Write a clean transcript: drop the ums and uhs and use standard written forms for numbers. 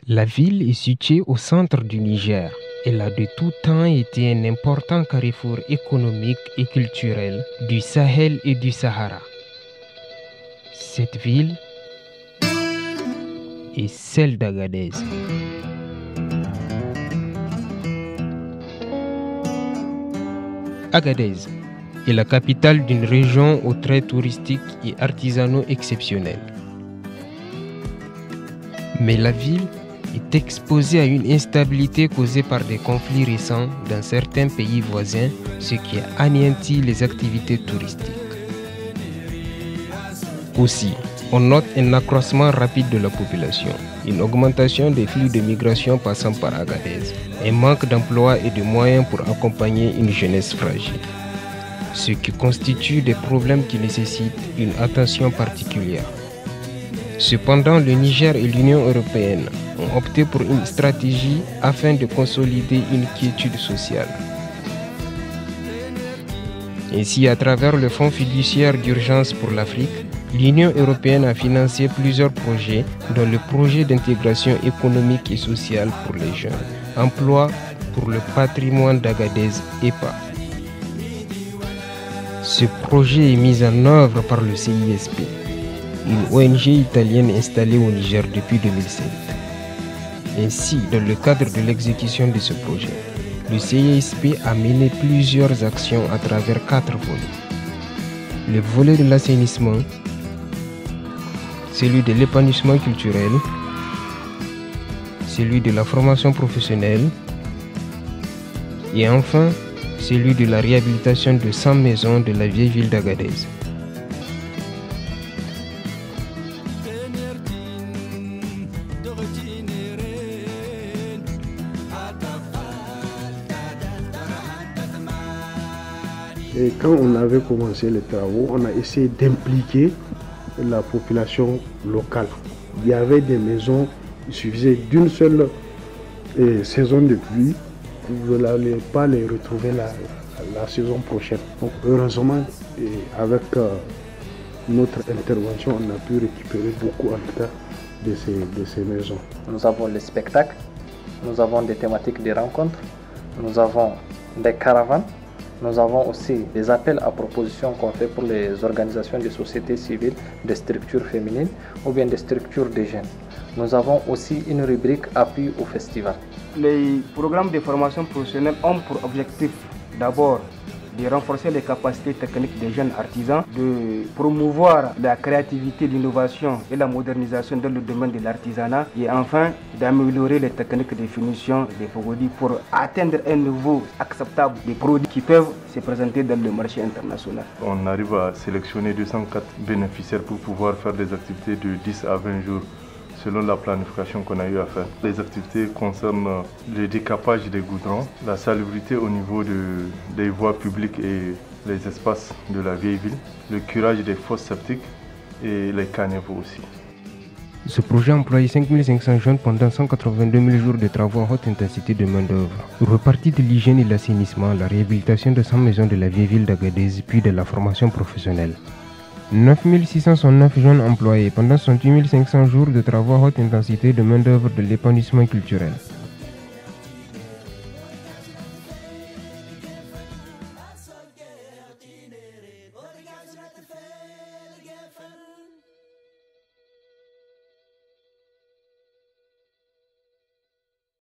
La ville est située au centre du Niger. Elle a de tout temps été un important carrefour économique et culturel du Sahel et du Sahara. Cette ville est celle d'Agadez. Agadez est la capitale d'une région aux traits touristiques et artisanaux exceptionnels. Mais la ville est exposée à une instabilité causée par des conflits récents dans certains pays voisins, ce qui a anéanti les activités touristiques. Aussi, on note un accroissement rapide de la population, une augmentation des flux de migration passant par Agadez, un manque d'emploi et de moyens pour accompagner une jeunesse fragile, ce qui constitue des problèmes qui nécessitent une attention particulière. Cependant, le Niger et l'Union européenne ont opté pour une stratégie afin de consolider une quiétude sociale. Ainsi, à travers le Fonds fiduciaire d'urgence pour l'Afrique, l'Union européenne a financé plusieurs projets, dont le projet d'intégration économique et sociale pour les jeunes, Emploi pour le patrimoine d'Agadez EPA. Ce projet est mis en œuvre par le CISP, une ONG italienne installée au Niger depuis 2007. Ainsi, dans le cadre de l'exécution de ce projet, le CISP a mené plusieurs actions à travers 4 volets. Le volet de l'assainissement, celui de l'épanouissement culturel, celui de la formation professionnelle et enfin celui de la réhabilitation de 100 maisons de la vieille ville d'Agadez. Et quand on avait commencé les travaux, on a essayé d'impliquer la population locale. Il y avait des maisons, il suffisait d'une seule saison de pluie, vous n'allez pas les retrouver la saison prochaine. Donc, heureusement, avec notre intervention, on a pu récupérer beaucoup en tout cas de ces maisons. Nous avons les spectacles, nous avons des thématiques de rencontres, nous avons des caravanes. Nous avons aussi des appels à propositions qu'on fait pour les organisations de société civile, des structures féminines ou bien des structures de jeunes. Nous avons aussi une rubrique appui au festival. Les programmes de formation professionnelle ont pour objectif d'abord de renforcer les capacités techniques des jeunes artisans, de promouvoir la créativité, l'innovation et la modernisation dans le domaine de l'artisanat et enfin d'améliorer les techniques de finition des produits pour atteindre un niveau acceptable des produits qui peuvent se présenter dans le marché international. On arrive à sélectionner 204 bénéficiaires pour pouvoir faire des activités de 10 à 20 jours selon la planification qu'on a eu à faire. Les activités concernent le décapage des goudrons, la salubrité au niveau des voies publiques et les espaces de la vieille ville, le curage des fosses septiques et les caniveaux aussi. Ce projet a employé 5500 jeunes pendant 182 000 jours de travaux à haute intensité de main-d'œuvre, repartis de l'hygiène et de l'assainissement, la réhabilitation de 100 maisons de la vieille ville d'Agadez, puis de la formation professionnelle. 9 609 jeunes employés pendant 68 500 jours de travaux à haute intensité de main-d'œuvre de l'épanouissement culturel.